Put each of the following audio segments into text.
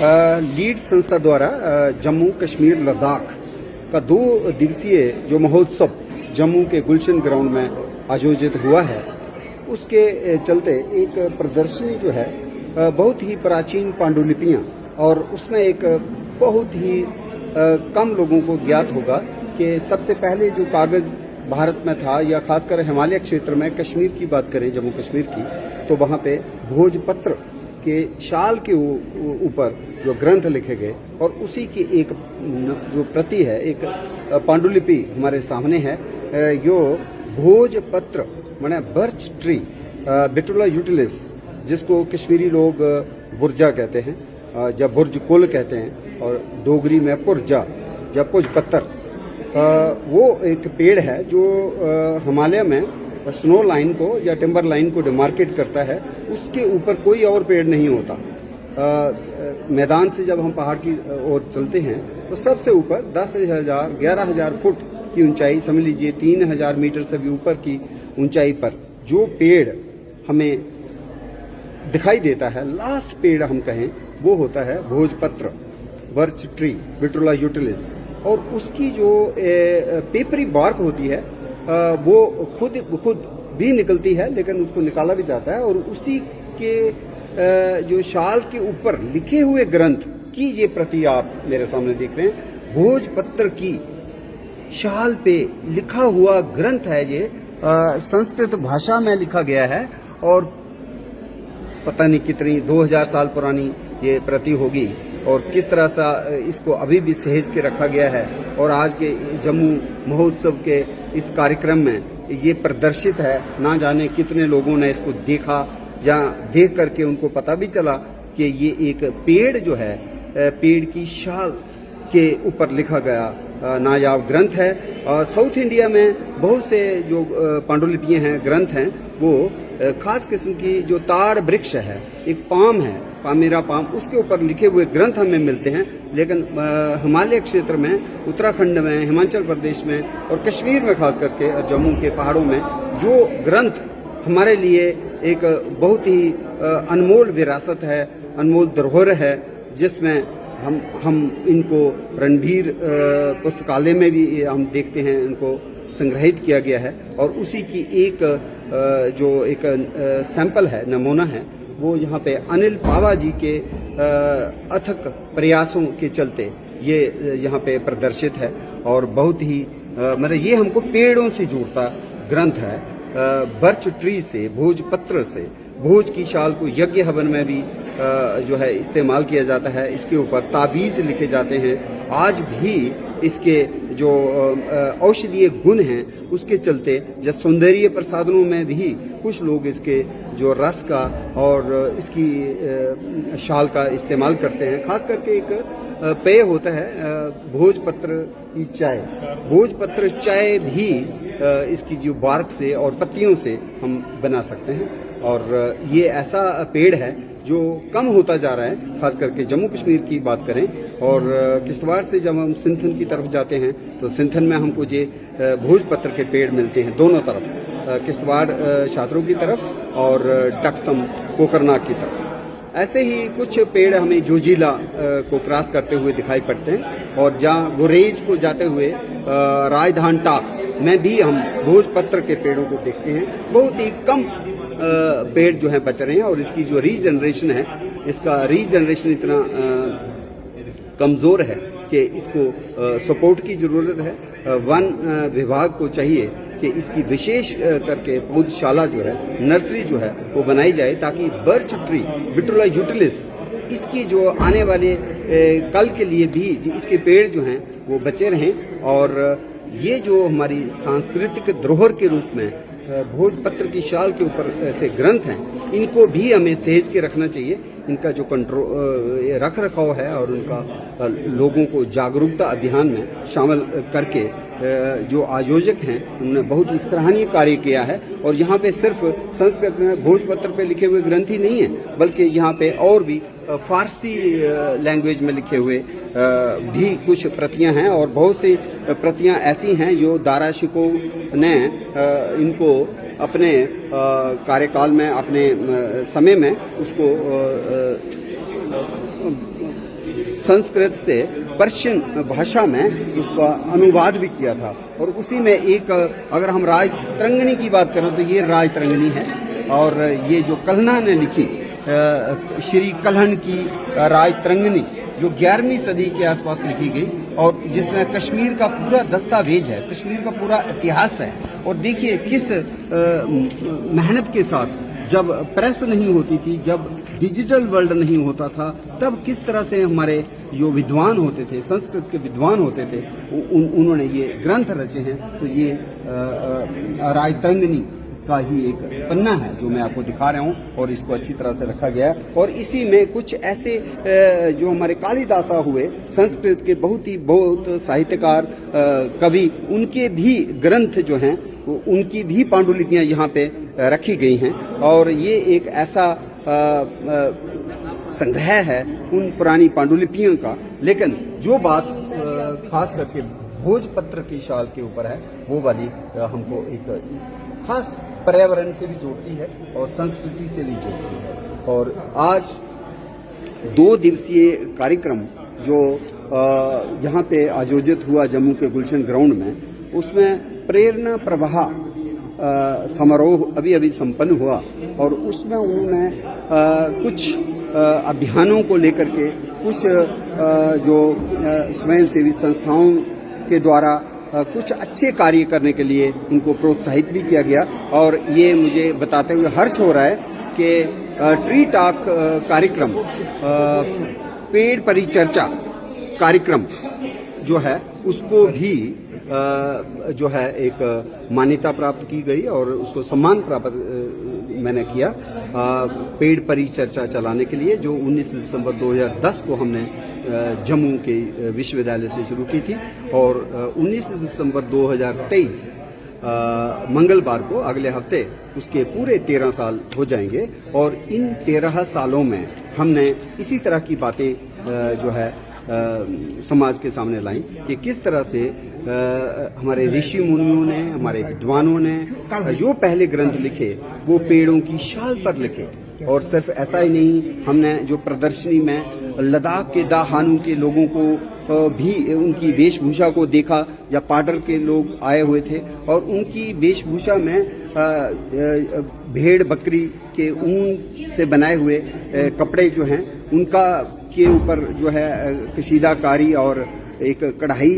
Lead संस्था द्वारा जम्मू कश्मीर लद्दाख का 2 दिवसीय जो महोत्सव जम्मू के गुलशन ग्राउंड में आयोजित हुआ है, उसके चलते एक प्रदर्शनी जो है बहुत ही प्राचीन पांडुलिपियां, और उसमें एक बहुत ही कम लोगों को ज्ञात होगा कि सबसे पहले जो कागज़ भारत में था, या खासकर हिमालय क्षेत्र में कश्मीर की बात करें, जम्मू कश्मीर की, तो वहाँ पे भोजपत्र के शाल के ऊपर जो ग्रंथ लिखे गए, और उसी की एक जो प्रति है, एक पांडुलिपि हमारे सामने है। यो भोजपत्र माने बर्च ट्री, बिटुला यूटिलिस, जिसको कश्मीरी लोग बुर्जा कहते हैं, या बुर्ज कुल कहते हैं, और डोगरी में पुरजा या पुजपत्तर। वो एक पेड़ है जो हिमालय में स्नो लाइन को या टिम्बर लाइन को डिमार्केट करता है। उसके ऊपर कोई और पेड़ नहीं होता। मैदान से जब हम पहाड़ की ओर चलते हैं तो सबसे ऊपर 10,000 11,000 फुट की ऊंचाई, समझ लीजिए 3,000 मीटर से भी ऊपर की ऊंचाई पर जो पेड़ हमें दिखाई देता है, लास्ट पेड़ हम कहें, वो होता है भोजपत्र, बर्च ट्री, बिटुला यूटिलिस। और उसकी जो पेपरी बार्क होती है वो खुद भी निकलती है, लेकिन उसको निकाला भी जाता है, और उसी के जो शाल के ऊपर लिखे हुए ग्रंथ की ये प्रति आप मेरे सामने देख रहे हैं। भोजपत्र की शाल पे लिखा हुआ ग्रंथ है ये, संस्कृत भाषा में लिखा गया है, और पता नहीं कितनी 2000 साल पुरानी ये प्रति होगी, और किस तरह से इसको अभी भी सहेज के रखा गया है। और आज के जम्मू महोत्सव के इस कार्यक्रम में ये प्रदर्शित है। ना जाने कितने लोगों ने इसको देखा, या देख करके उनको पता भी चला कि ये एक पेड़ जो है, पेड़ की शाल के ऊपर लिखा गया नायाब ग्रंथ है। और साउथ इंडिया में बहुत से जो पांडुलिपियां हैं, ग्रंथ हैं, वो खास किस्म की जो ताड़ वृक्ष है, एक पाम है, पामेरा पाम, उसके ऊपर लिखे हुए ग्रंथ हमें मिलते हैं। लेकिन हिमालय क्षेत्र में, उत्तराखंड में, हिमाचल प्रदेश में और कश्मीर में, खास करके जम्मू के पहाड़ों में, जो ग्रंथ हमारे लिए एक बहुत ही अनमोल विरासत है, अनमोल धरोहर है, जिसमें हम इनको रणधीर पुस्तकालय में भी हम देखते हैं, इनको संग्रहित किया गया है। और उसी की एक जो एक सैंपल है, नमूना है, वो यहाँ पे अनिल पावा जी के अथक प्रयासों के चलते ये यहाँ पे प्रदर्शित है। और बहुत ही मतलब ये हमको पेड़ों से जोड़ता ग्रंथ है, बर्च ट्री से, भोजपत्र से। भोज की शाल को यज्ञ हवन में भी जो है इस्तेमाल किया जाता है। इसके ऊपर ताबीज लिखे जाते हैं। आज भी इसके जो औषधीय गुण हैं, उसके चलते जब सौंदर्य प्रसाधनों में भी कुछ लोग इसके जो रस का और इसकी शाल का इस्तेमाल करते हैं। खास करके एक पेय होता है भोजपत्र की चाय। भोजपत्र चाय भी इसकी जो बार्क से और पत्तियों से हम बना सकते हैं। और ये ऐसा पेड़ है जो कम होता जा रहा है, खास करके जम्मू कश्मीर की बात करें। और किश्तवाड़ से जब हम सिंथन की तरफ जाते हैं तो सिंथन में हमको ये भोजपत्र के पेड़ मिलते हैं, दोनों तरफ, किश्तवाड़ शाहतरू की तरफ और डक्सम कोकरनाग की तरफ। ऐसे ही कुछ पेड़ हमें जोजिला को क्रॉस करते हुए दिखाई पड़ते हैं, और जहाँ गुरेज को जाते हुए राजधान टाप में भी हम भोजपत्र के पेड़ों को देखते हैं। बहुत ही कम पेड़ जो है बच रहे हैं, और इसकी जो रीजनरेशन है, इसका रीजनरेशन इतना कमज़ोर है कि इसको सपोर्ट की ज़रूरत है। वन विभाग को चाहिए कि इसकी विशेष करके पौधशाला जो है, नर्सरी जो है, वो बनाई जाए, ताकि बर्च ट्री, बिटुला यूटिलिस, इसकी जो आने वाले कल के लिए भी इसके पेड़ जो हैं वो बचे रहें। और ये जो हमारी सांस्कृतिक धरोहर के रूप में भोजपत्र की शाल के ऊपर ऐसे ग्रंथ हैं, इनको भी हमें सहेज के रखना चाहिए। इनका जो रख रखाव है और उनका लोगों को जागरूकता अभियान में शामिल करके जो आयोजक हैं, उन्होंने बहुत ही सराहनीय कार्य किया है। और यहाँ पे सिर्फ संस्कृत में भोजपत्र पे लिखे हुए ग्रंथ ही नहीं है, बल्कि यहाँ पे और भी फारसी लैंग्वेज में लिखे हुए भी कुछ प्रतियां हैं। और बहुत सी प्रतियां ऐसी हैं जो दारा शिकोह ने इनको अपने कार्यकाल में, अपने समय में उसको संस्कृत से पर्शियन भाषा में उसका अनुवाद भी किया था। और उसी में एक, अगर हम राज तरंगिणी की बात करें तो ये राज तरंगिणी है, और ये जो कल्हना ने लिखी श्री कल्हण की राज तरंगिणी जो 11वीं सदी के आसपास लिखी गई, और जिसमें कश्मीर का पूरा दस्तावेज है, कश्मीर का पूरा इतिहास है। और देखिए किस मेहनत के साथ, जब प्रेस नहीं होती थी, जब डिजिटल वर्ल्ड नहीं होता था, तब किस तरह से हमारे जो विद्वान होते थे, संस्कृत के विद्वान होते थे, उन्होंने ये ग्रंथ रचे हैं। तो ये राज तरंगिणी का ही एक पन्ना है जो मैं आपको दिखा रहा हूँ, और इसको अच्छी तरह से रखा गया है। और इसी में कुछ ऐसे जो हमारे कालिदासा हुए, संस्कृत के बहुत साहित्यकार, कवि, उनके भी ग्रंथ जो हैं, उनकी भी पांडुलिपियां यहाँ पे रखी गई हैं। और ये एक ऐसा संग्रह है उन पुरानी पांडुलिपियों का। लेकिन जो बात खास करके भोजपत्र की शाल के ऊपर है, वो वाली हमको एक खास पर्यावरण से भी जोड़ती है और संस्कृति से भी जोड़ती है। और आज 2 दिवसीय कार्यक्रम जो यहाँ पे आयोजित हुआ जम्मू के गुलशन ग्राउंड में, उसमें प्रेरणा प्रवाह समारोह अभी संपन्न हुआ। और उसमें उन्होंने कुछ अभियानों को लेकर के, कुछ जो स्वयंसेवी संस्थाओं के द्वारा कुछ अच्छे कार्य करने के लिए उनको प्रोत्साहित भी किया गया। और ये मुझे बताते हुए हर्ष हो रहा है कि ट्री टॉक कार्यक्रम, पेड़ परिचर्चा कार्यक्रम जो है, उसको भी जो है एक मान्यता प्राप्त की गई और उसको सम्मान प्राप्त मैंने किया पेड़ परिचर्चा चलाने के लिए, जो 19 दिसंबर 2010 को हमने जम्मू के विश्वविद्यालय से शुरू की थी। और 19 दिसंबर 2023 मंगलवार को, अगले हफ्ते, उसके पूरे 13 साल हो जाएंगे। और इन 13 सालों में हमने इसी तरह की बातें जो है समाज के सामने लाई कि किस तरह से हमारे ऋषि मुनियों ने, हमारे विद्वानों ने जो पहले ग्रंथ लिखे वो पेड़ों की शाल पर लिखे। और सिर्फ ऐसा ही नहीं, हमने जो प्रदर्शनी में लद्दाख के दाहानू के लोगों को भी उनकी वेशभूषा को देखा, या पाडर के लोग आए हुए थे और उनकी वेशभूषा में भेड़ बकरी के ऊन से बनाए हुए कपड़े जो हैं, उनका के ऊपर जो है कशीदाकारी और एक कढ़ाई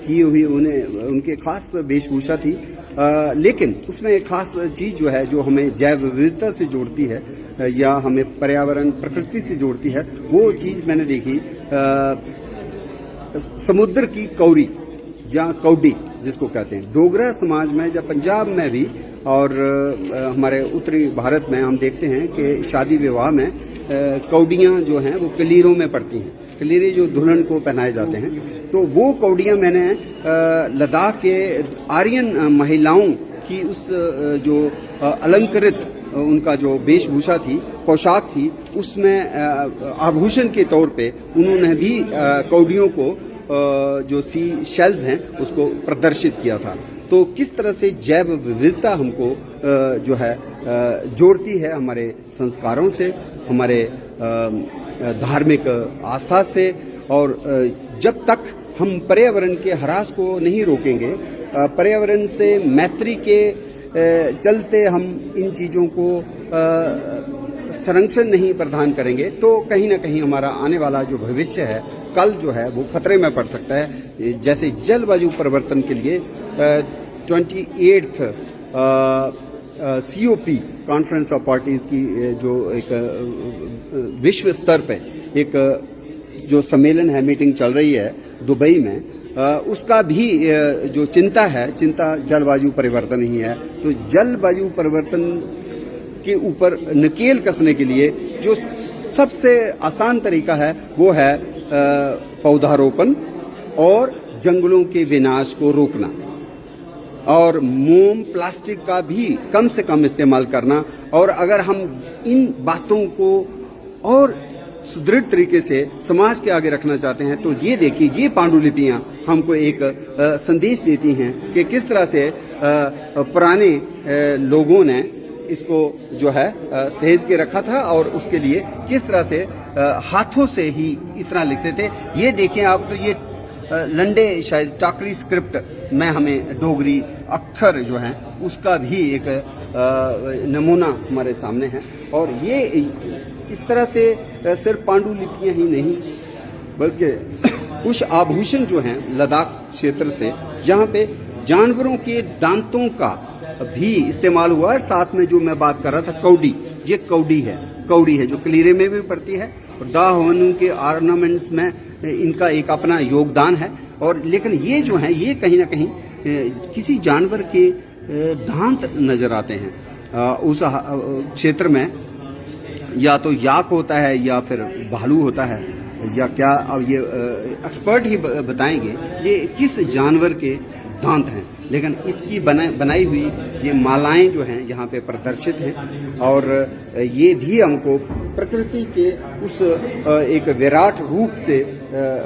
की हुई उनके खास वेशभूषा थी। लेकिन उसमें एक खास चीज जो है, जो हमें जैव विविधता से जोड़ती है या हमें पर्यावरण प्रकृति से जोड़ती है, वो चीज मैंने देखी। समुद्र की कौरी, जहाँ कौडी जिसको कहते हैं, डोगरा समाज में या पंजाब में भी और हमारे उत्तरी भारत में हम देखते हैं कि शादी विवाह में कौडियाँ जो हैं वो कलीरों में पड़ती हैं। कलीरे जो दुल्हन को पहनाए जाते हैं, तो वो कौडियाँ मैंने लद्दाख के आर्यन महिलाओं की उस जो अलंकृत उनका जो वेशभूषा थी, पोशाक थी, उसमें आभूषण के तौर पे उन्होंने भी कौडियों को जो सी शेल्स हैं उसको प्रदर्शित किया था। तो किस तरह से जैव विविधता हमको जो है जोड़ती है हमारे संस्कारों से, हमारे धार्मिक आस्था से। और जब तक हम पर्यावरण के ह्रास को नहीं रोकेंगे, पर्यावरण से मैत्री के चलते हम इन चीज़ों को संरक्षण नहीं प्रदान करेंगे, तो कहीं ना कहीं हमारा आने वाला जो भविष्य है, कल जो है वो खतरे में पड़ सकता है। जैसे जलवायु परिवर्तन के लिए 28th COP conference of parties की जो एक विश्व स्तर पे एक जो सम्मेलन है, मीटिंग चल रही है दुबई में, उसका भी जो चिंता जलवायु परिवर्तन ही है। तो जलवायु परिवर्तन के ऊपर नकेल कसने के लिए जो सबसे आसान तरीका है वो है पौधारोपण और जंगलों के विनाश को रोकना, और मोम प्लास्टिक का भी कम से कम इस्तेमाल करना। और अगर हम इन बातों को और सुदृढ़ तरीके से समाज के आगे रखना चाहते हैं, तो ये देखिए, ये पांडुलिपियां हमको एक संदेश देती हैं कि किस तरह से पुराने लोगों ने इसको जो है सहेज के रखा था और उसके लिए किस तरह से हाथों से ही इतना लिखते थे। ये देखें आप, तो ये लंडे शायद टाकरी स्क्रिप्ट में हमें डोगरी अक्षर जो हैं उसका भी एक नमूना हमारे सामने है। और ये इस तरह से सिर्फ पांडुलिपियां ही नहीं बल्कि कुछ आभूषण जो हैं लद्दाख क्षेत्र से, जहाँ पे जानवरों के दांतों का भी इस्तेमाल हुआ है। साथ में जो मैं बात कर रहा था कौडी, ये कौड़ी है जो कलीरे में भी पड़ती है और दाहनु के ऑर्नामेंट्स में इनका एक अपना योगदान है। और लेकिन ये जो है ये कहीं ना कहीं किसी जानवर के दांत नजर आते हैं उस क्षेत्र में, या तो याक होता है या फिर भालू होता है या क्या, अब ये एक्सपर्ट ही बताएंगे ये किस जानवर के दांत हैं। लेकिन इसकी बनाई हुई ये मालाएं जो हैं यहाँ पे प्रदर्शित हैं और ये भी हमको प्रकृति के उस एक विराट रूप से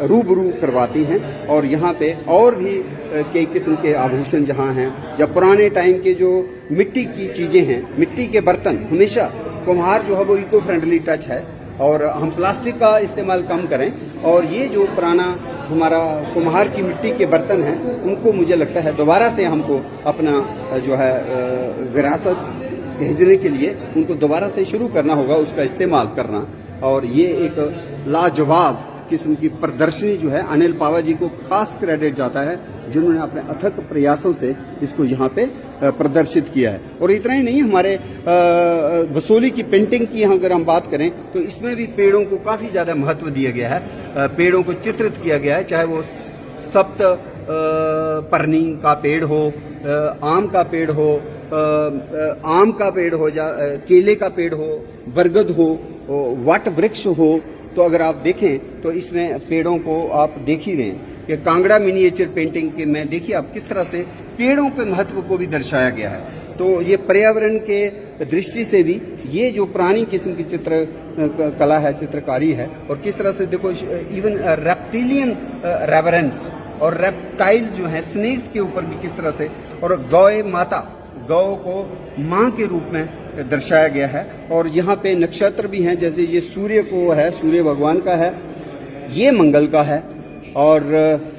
रूबरू करवाती हैं। और यहाँ पे और भी कई किस्म के आभूषण जहाँ हैं, या पुराने टाइम के जो मिट्टी की चीजें हैं, मिट्टी के बर्तन, हमेशा कुम्हार जो है वो इको फ्रेंडली टच है और हम प्लास्टिक का इस्तेमाल कम करें। और ये जो पुराना हमारा कुम्हार की मिट्टी के बर्तन हैं उनको मुझे लगता है दोबारा से हमको अपना जो है विरासत सहेजने के लिए उनको दोबारा से शुरू करना होगा, उसका इस्तेमाल करना। और ये एक लाजवाब किस्म की प्रदर्शनी जो है अनिल पावा जी को खास क्रेडिट जाता है, जिन्होंने अपने अथक प्रयासों से इसको यहाँ पे प्रदर्शित किया है। और इतना ही नहीं, हमारे बसोली की पेंटिंग की अगर हम बात करें तो इसमें भी पेड़ों को काफी ज्यादा महत्व दिया गया है। पेड़ों को चित्रित किया गया है, चाहे वो सप्त पर्णी का पेड़ हो, आम का पेड़ हो, या केले का पेड़ हो, बरगद हो, वट वृक्ष हो। तो अगर आप देखें तो इसमें पेड़ों को आप देख ही रहे हैं कि कांगड़ा मिनिएचर पेंटिंग के में देखिए आप किस तरह से पेड़ों के महत्व को भी दर्शाया गया है। तो ये पर्यावरण के दृष्टि से भी ये जो पुरानी किस्म की चित्र कला है, चित्रकारी है, और किस तरह से देखो इवन रेप्टिलियन रेवरेंस और रेप्टाइल्स जो है स्नेक्स के ऊपर भी किस तरह से, और गौ को माँ के रूप में दर्शाया गया है। और यहाँ पे नक्षत्र भी हैं, जैसे ये सूर्य को है, सूर्य भगवान का है, ये मंगल का है, और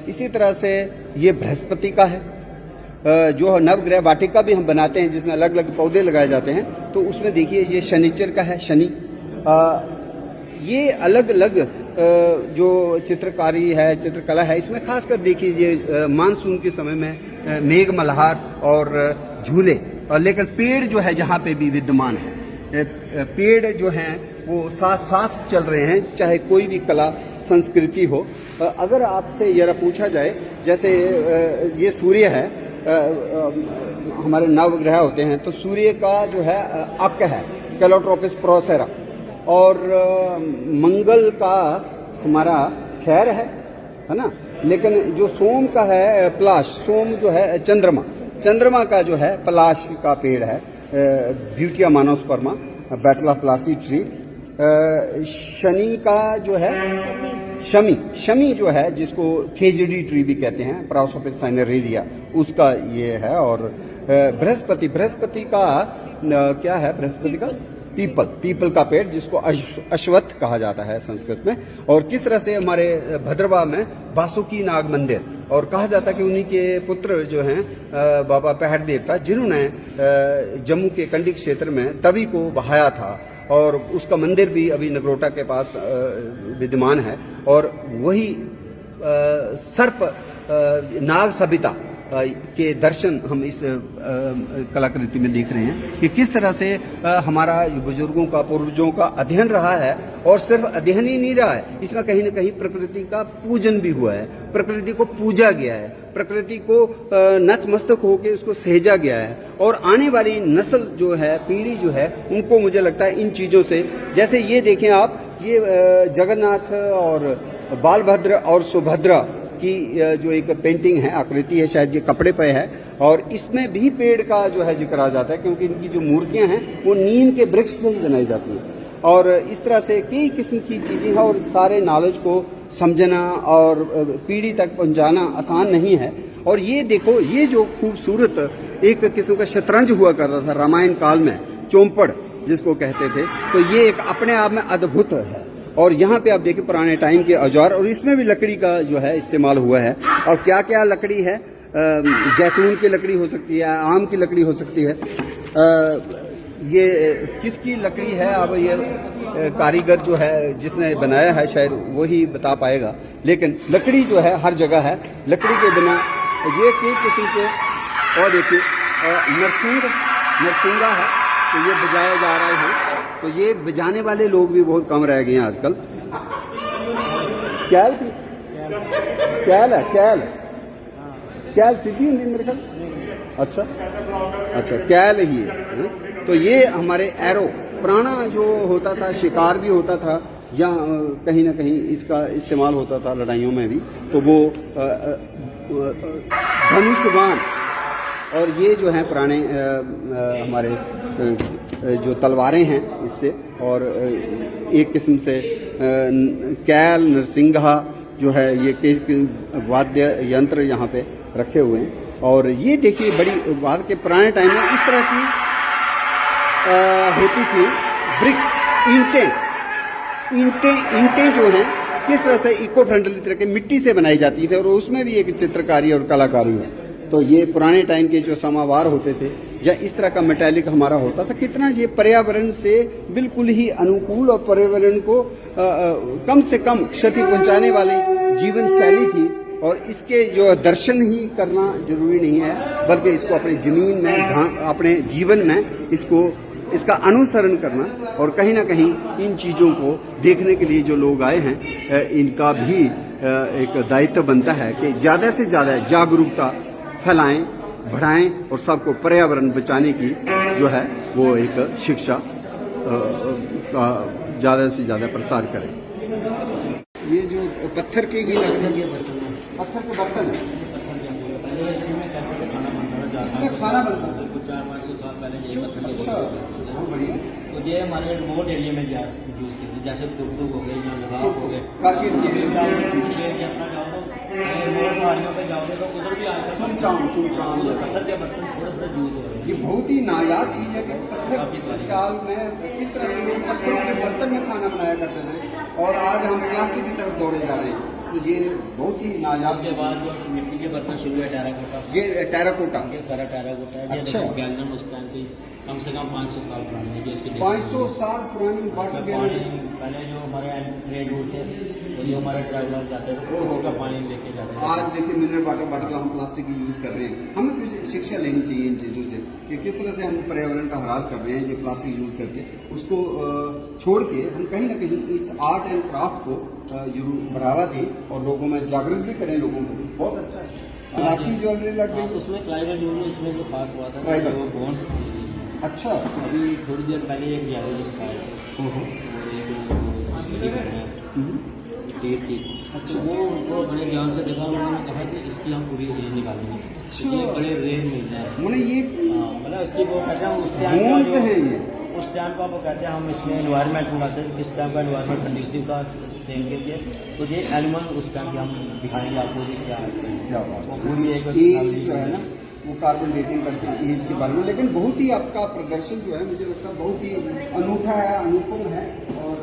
इसी तरह से ये बृहस्पति का है। जो नवग्रह वाटिका भी हम बनाते हैं जिसमें अलग अलग पौधे लगाए जाते हैं, तो उसमें देखिए ये शनिचर का है, शनि। ये अलग अलग जो चित्रकारी है, चित्रकला है, इसमें खासकर देखिए ये मानसून के समय में मेघ मल्हार और झूले, और लेकिन पेड़ जो है जहाँ पे भी विद्यमान है, पेड़ जो हैं वो साथ साथ चल रहे हैं, चाहे कोई भी कला संस्कृति हो। अगर आपसे यह पूछा जाए, जैसे ये सूर्य है, हमारे नवग्रह होते हैं, तो सूर्य का जो है अक है कैलोट्रोपिस प्रोसेरा, और मंगल का हमारा खैर है ना, लेकिन जो सोम का है पलाश, सोम जो है चंद्रमा का जो है पलाश का पेड़ है, ब्यूटिया मानोस्पर्मा, बैटला प्लासी ट्री। शनि का जो है शमी जो है, जिसको खेजड़ी ट्री भी कहते हैं, प्रासोपिस साइनेरेरिया, उसका ये है। और बृहस्पति का क्या है, बृहस्पति का पीपल का पेड़, जिसको अश्वत्थ कहा जाता है संस्कृत में। और किस तरह से हमारे भद्रवा में बासुकी नाग मंदिर, और कहा जाता है कि उन्हीं के पुत्र जो हैं बाबा पहाड़ देवता, जिन्होंने जम्मू के कंडी क्षेत्र में तवी को बहाया था, और उसका मंदिर भी अभी नगरोटा के पास विद्यमान है। और वही सर्प नाग सबिता के दर्शन हम इस कलाकृति में देख रहे हैं कि किस तरह से हमारा बुजुर्गों का, पूर्वजों का अध्ययन रहा है। और सिर्फ अध्ययन ही नहीं रहा है, इसमें कहीं न कहीं प्रकृति का पूजन भी हुआ है, प्रकृति को पूजा गया है, प्रकृति को नतमस्तक होकर उसको सहेजा गया है। और आने वाली नस्ल जो है, पीढ़ी जो है, उनको मुझे लगता है इन चीजों से, जैसे ये देखें आप, ये जगन्नाथ और बालभद्र और सुभद्रा की जो एक पेंटिंग है, आकृति है, शायद ये कपड़े पे है, और इसमें भी पेड़ का जो है जिक्र आ जाता है, क्योंकि इनकी जो मूर्तियां हैं वो नीम के वृक्ष से ही बनाई जाती हैं। और इस तरह से कई किस्म की चीजें हैं, और सारे नॉलेज को समझना और पीढ़ी तक पहुंचाना आसान नहीं है। और ये देखो, ये जो खूबसूरत एक किस्म का शतरंज हुआ करता था रामायण काल में, चोंपड़ जिसको कहते थे। तो ये एक अपने आप में अद्भुत है। और यहाँ पे आप देखिए पुराने टाइम के औजार, और इसमें भी लकड़ी का जो है इस्तेमाल हुआ है। और क्या क्या लकड़ी है, जैतून की लकड़ी हो सकती है, आम की लकड़ी हो सकती है। ये किसकी लकड़ी है, अब ये कारीगर जो है जिसने बनाया है शायद वही बता पाएगा। लेकिन लकड़ी जो है हर जगह है, लकड़ी के बिना ये कई किस्म के। और देखिए नरसिंगा है, तो ये बजाया जा रहा है। तो ये बजाने वाले लोग भी बहुत कम रह गए हैं आजकल। कैल है, कैल सीधी हिंदी मेरे ख्याल। अच्छा कैल ही है। तो ये हमारे एरो पुराना जो होता था, शिकार भी होता था या कहीं ना कहीं इसका इस्तेमाल होता था लड़ाइयों में भी। तो वो धनुष्यबाण, और ये जो है पुराने हमारे जो तलवारें हैं इससे। और एक किस्म से कैल, नरसिंगा जो है ये वाद्य यंत्र यहाँ पे रखे हुए हैं। और ये देखिए बड़ी बाद के पुराने टाइम में इस तरह की होती थी ब्रिक्स, ईंटें जो हैं किस तरह से इको फ्रेंडली तरह के मिट्टी से बनाई जाती थी, और उसमें भी एक चित्रकारी और कलाकारी है। तो ये पुराने टाइम के जो समावार होते थे या इस तरह का मेटालिक हमारा होता था, कितना ये पर्यावरण से बिल्कुल ही अनुकूल और पर्यावरण को कम से कम क्षति पहुंचाने वाली जीवन शैली थी। और इसके जो दर्शन ही करना जरूरी नहीं है, बल्कि इसको अपनी जमीन में, अपने जीवन में इसका अनुसरण करना। और कहीं ना कहीं इन चीज़ों को देखने के लिए जो लोग आए हैं, इनका भी एक दायित्व बनता है कि ज़्यादा से ज़्यादा जागरूकता फैलाएं, बढ़ाएं और सबको पर्यावरण बचाने की जो है वो एक शिक्षा का ज़्यादा से ज़्यादा प्रसार करें। ये जो पत्थर के ही पत्थर के बर्तन है, इसमें खाना बनता था 400-500 साल पहले। अच्छा, बहुत बढ़िया। तो ये हमारे रिमोट एरिया में यूज किए, जैसे टुकटुक हो गए या लगाव हो गए। कारगिल के यात्रा जाओ तो रिमोट पहाड़ियों पे जाओगे तो उधर भी आएगा सुनचान पत्थर के बर्तन थोड़ा यूज हो रहे हैं। ये बहुत ही नायाब चीज है कि पत्थर काल में किस तरह से लोग पत्थरों के बर्तन में खाना बनाया करते थे, और आज हम प्लास्टिक की तरफ दौड़े जा रहे हैं। तो ये बहुत ही नायाब। उसके बाद जो मिट्टी के बर्तन शुरू है टेराकोटा, ये टेराकोटा, ये सारा टेराकोटा है। अच्छा, गैलन उस टाइम की कम से कम 500 साल पुरानी है। इसकी 500 साल पुरानी वाटर गैलन। पहले जो हमारे ट्रेड रूट थे, जो हमारे ट्रैवलर जाते थे उसका पानी लेके जाते थे। आज देखिए मिनरल वाटर बॉटल हम प्लास्टिक की यूज कर रहे हैं। हमें कुछ शिक्षा लेनी चाहिए इन चीज़ों से कि किस तरह से हम पर्यावरण का ह्रास कर रहे हैं। ये प्लास्टिक यूज करके उसको छोड़ के हम कहीं ना कहीं इस आर्ट एंड क्राफ्ट को जरूर बढ़ावा दें और लोगों में जागरूक भी करें लोगों को। बहुत अच्छा है। लाठी ज्वेलरी लग गई उसमें ट्राइबल ज्वेलरी, इसमें जो खास हुआ था वो बोन्स। अच्छा, अभी थोड़ी देर पहले एक जैवलिस्ट का अच्छा, वो उनको बड़े ध्यान से देखा, उन्होंने कहा कि इसकी हम पूरी रेंज निकालेंगे। अच्छा, ये बड़े रेंज मिलते हैं। मैंने ये मतलब इसकी वो कहते हैं उस टाइम से है, ये उस टाइम का वो कहते हैं हम इसमें एनवायरनमेंट बनाते हैं, किस टाइम का एनवायरनमेंट कंडीसिव का देंगे ये। तो ये एनिमल उस टाइम के हम दिखाएंगे आपको ये क्या है। एज जो है ना वो कार्बन डेटिंग करते हैं एज के बारे में। लेकिन बहुत ही आपका प्रदर्शन जो है मुझे लगता है बहुत ही अनूठा है, अनुपम है, और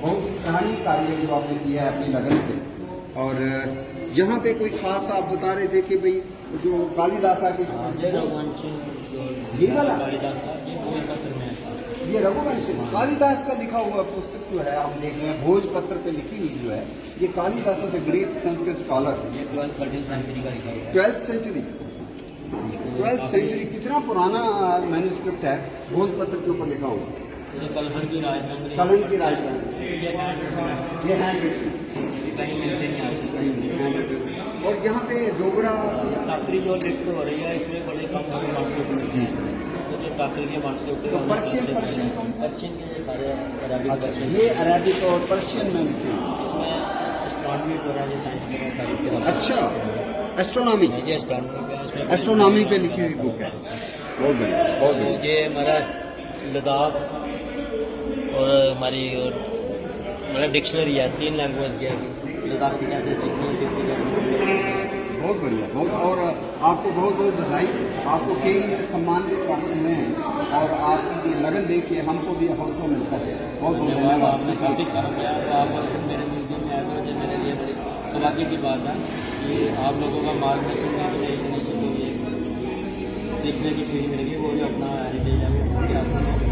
बहुत ही सराहनीय कार्य जो आपने किया है अपनी लगन से। और यहाँ पे कोई खास आप बता रहे थे कि भाई जो कालिदासा के ये वाला ये रघुवंश कालिदास का लिखा हुआ पुस्तक जो है आप देख रहे हैं, भोजपत्र पे लिखी हुई जो है, ये Kalidas the great Sanskrit scholar, 12th century का लिखा हुआ है। 12th सेंचुरी कितना पुराना मैन्युस्क्रिप्ट है, भोजपत्र के ऊपर लिखा हुआ। कलहन की राजधानी, कलहन की राजधानी, ये हैंड रिटन, कहीं मिलते नहीं आज। और यहाँ पे डोगरा टाकरी जो लिफ्ट हो रही है इसमें बड़े कम बांसुरी जी, तो जो टाकरी के बांसुरी तो पर्शियन कौन सा? पर्शियन के सारे अरबिक। अच्छा, ये अरबिक और पर्शियन में लिखे हैं। इसमें एस्ट्रोनॉमी जो है साइंस के सारे। अच्छा, एस्ट्रोनॉमी, ये एस्ट्रोनॉमी एस्ट्रोनॉमी पे लिखी हुई बुक है। बहुत बढ़िया, बहुत बढ़िया। ये हमारा लद्दाख और हमारी मतलब डिक्शनरी है, 3 लैंग्वेज की है। लद्दाख की कैसे सीखनी है, कैसे सीखनी है। बहुत बढ़िया, बहुत। और आपको बहुत बहुत बधाई। आपको कई सम्मान भी प्राप्त हुए हैं और आपकी ये लगन देख के हमको भी हौसला मिलता है। बहुत बहुत धन्यवाद। धन्यवाद। आपने काफ़ी काम किया तो आप अगर मेरे म्यूजियम में आए तो मुझे मेरे लिए बड़ी सौभाग्य की बात है कि आप लोगों का मार्गदर्शन में मुझे जनरेशन को ये सीखने की पीढ़ी मिलेगी, वो जो अपना हेरिटेज है वो